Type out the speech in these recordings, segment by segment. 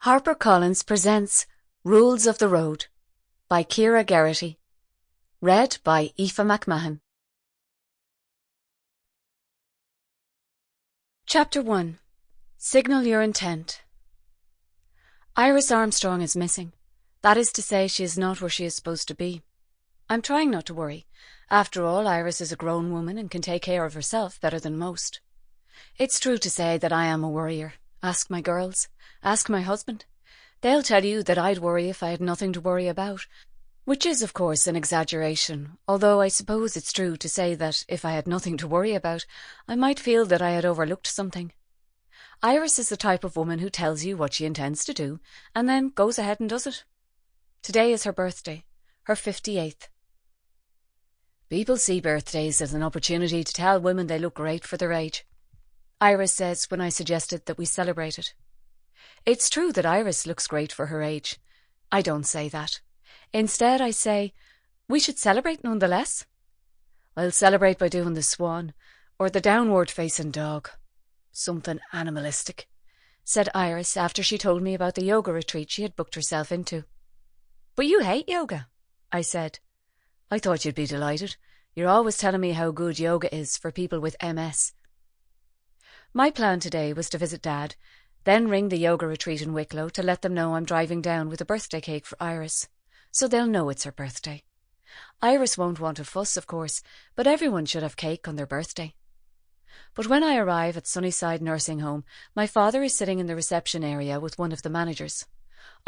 HarperCollins presents Rules of the Road by Ciara Geraghty. Read by Aoife Mcmahon. Chapter 1. Signal your intent. Iris Armstrong is missing. That is to say, she is not where she is supposed to be. I'm trying not to worry. After all, Iris is a grown woman and can take care of herself better than most. It's true to say that I am a worrier. Ask my girls. Ask my husband. They'll tell you that I'd worry if I had nothing to worry about, which is, of course, an exaggeration, although I suppose it's true to say that if I had nothing to worry about, I might feel that I had overlooked something. Iris is the type of woman who tells you what she intends to do, and then goes ahead and does it. Today is her birthday, her 58th. People see birthdays as an opportunity to tell women they look great for their age, Iris says when I suggested that we celebrate it. It's true that Iris looks great for her age. I don't say that. Instead, I say, we should celebrate nonetheless. I'll celebrate by doing the swan, or the downward-facing dog. Something animalistic, said Iris after she told me about the yoga retreat she had booked herself into. But you hate yoga, I said. I thought you'd be delighted. You're always telling me how good yoga is for people with MS. My plan today was to visit Dad, then ring the yoga retreat in Wicklow to let them know I'm driving down with a birthday cake for Iris, so they'll know it's her birthday. Iris won't want a fuss, of course, but everyone should have cake on their birthday. But when I arrive at Sunnyside Nursing Home, my father is sitting in the reception area with one of the managers.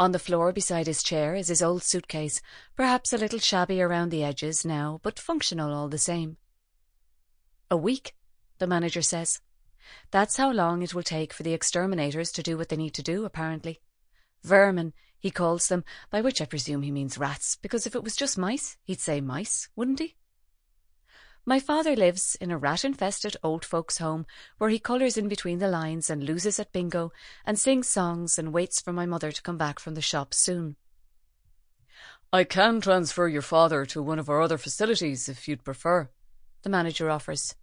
On the floor beside his chair is his old suitcase, perhaps a little shabby around the edges now, but functional all the same. A week, the manager says. That's how long it will take for the exterminators to do what they need to do, apparently. Vermin, he calls them, by which I presume he means rats, because if it was just mice, he'd say mice, wouldn't he? My father lives in a rat-infested old folks' home where he colours in between the lines and loses at bingo and sings songs and waits for my mother to come back from the shop soon. I can transfer your father to one of our other facilities if you'd prefer, the manager offers.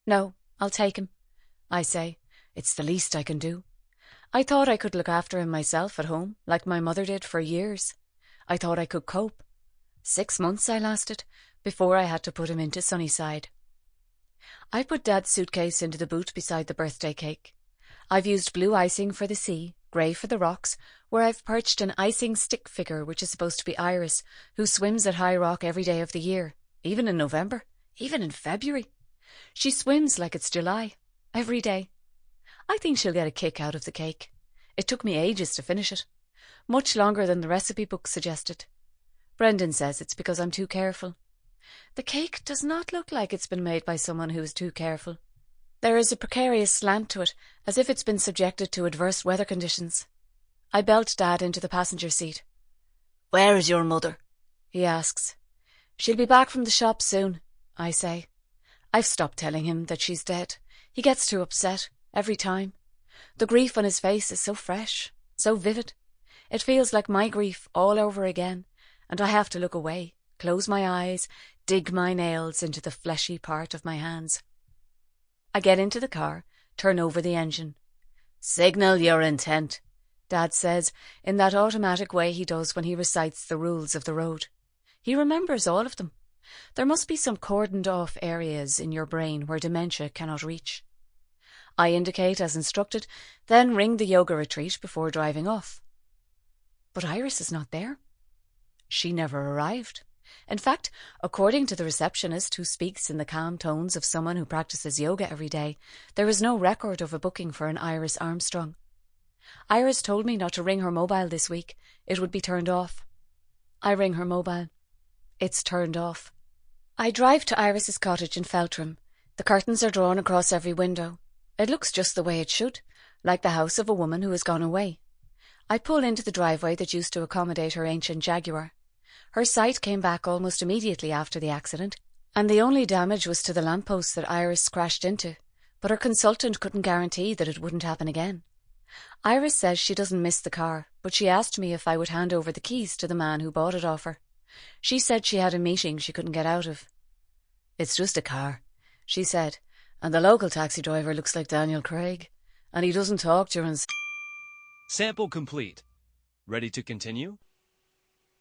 No, I'll take him, I say. It's the least I can do. I thought I could look after him myself at home, like my mother did for years. I thought I could cope. 6 months I lasted, before I had to put him into Sunnyside. I put Dad's suitcase into the boot beside the birthday cake. I've used blue icing for the sea, grey for the rocks, where I've perched an icing stick figure which is supposed to be Iris, who swims at High Rock every day of the year, even in November, even in February. She swims like it's July. Every day. I think she'll get a kick out of the cake. It took me ages to finish it. Much longer than the recipe book suggested. Brendan says it's because I'm too careful. The cake does not look like it's been made by someone who is too careful. There is a precarious slant to it, as if it's been subjected to adverse weather conditions. I belt Dad into the passenger seat. Where is your mother? He asks. She'll be back from the shop soon, I say. I've stopped telling him that she's dead. He gets too upset, every time. The grief on his face is so fresh, so vivid. It feels like my grief all over again, and I have to look away, close my eyes, dig my nails into the fleshy part of my hands. I get into the car, turn over the engine. Signal your intent, Dad says, in that automatic way he does when he recites the rules of the road. He remembers all of them. There must be some cordoned off areas in your brain where dementia cannot reach. I indicate as instructed, then ring the yoga retreat before driving off. But Iris is not there. She never arrived. In fact, according to the receptionist who speaks in the calm tones of someone who practices yoga every day, there is no record of a booking for an Iris Armstrong. Iris told me not to ring her mobile this week. It would be turned off. I ring her mobile. It's turned off. I drive to Iris's cottage in Feltram. The curtains are drawn across every window. It looks just the way it should, like the house of a woman who has gone away. I pull into the driveway that used to accommodate her ancient Jaguar. Her sight came back almost immediately after the accident, and the only damage was to the lamppost that Iris crashed into, but her consultant couldn't guarantee that it wouldn't happen again. Iris says she doesn't miss the car, but she asked me if I would hand over the keys to the man who bought it off her. She said she had a meeting she couldn't get out of. It's just a car, she said, and the local taxi driver looks like Daniel Craig, and he doesn't talk during... Sample complete. Ready to continue?